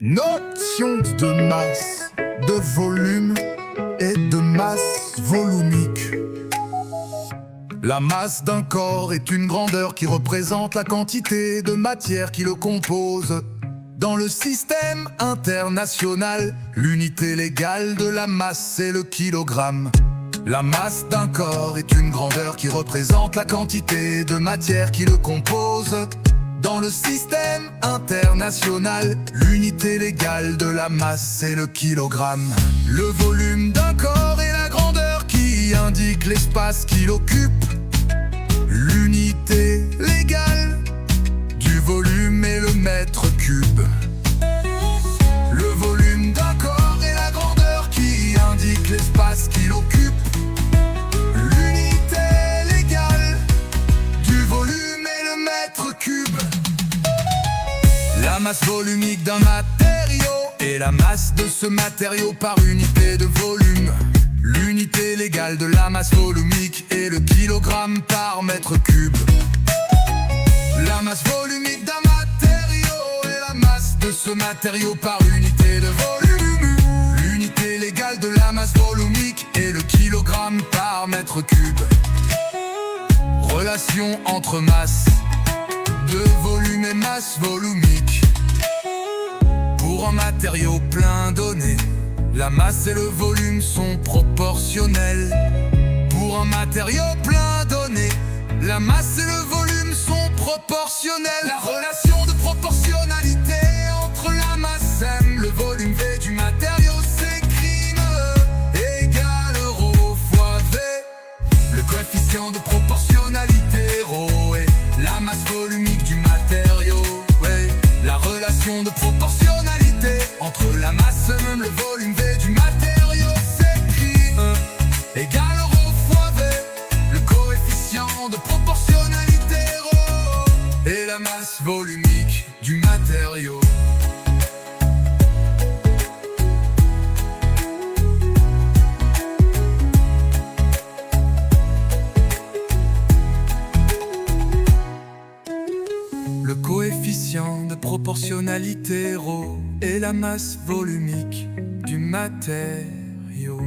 Notion de masse, de volume et de masse volumique. La masse d'un corps est une grandeur qui représente la quantité de matière qui le compose. Dans le système international, l'unité légale de la masse est le kilogramme. La masse d'un corps est une grandeur qui représente la quantité de matière qui le compose. Dans le système international, l'unité légale de la masse est le kilogramme. Le volume d'un corps est la grandeur qui indique l'espace qu'il occupe. L'unité légale du volume est le mètre cube. Le volume d'un corps est la grandeur qui indique l'espace qu'il occupe. L'unité légale du volume est le mètre cube. La masse volumique d'un matériau est la masse de ce matériau par unité de volume. L'unité légale de la masse volumique est le kilogramme par mètre cube. La masse volumique d'un matériau est la masse de ce matériau par unité de volume. L'unité légale de la masse volumique est le kilogramme par mètre cube. Relation entre masse de volume et masse volumique. Pour un matériau plein donné, la masse et le volume sont proportionnels. Pour un matériau plein donné, la masse et le volume sont proportionnels. La relation de proportionnalité entre la masse m, le volume v du matériau s'écrit E égale ρ fois v. Le coefficient de proportionnalité ρ est la masse volumique du matériau. La relation de proportionnalité entre la masse m, le volume v du matériau s'écrit E égale ρ fois v. Le coefficient de proportionnalité ρ est la masse volumique du matériau. Le coefficient de proportionnalité ρ est la masse volumique du matériau.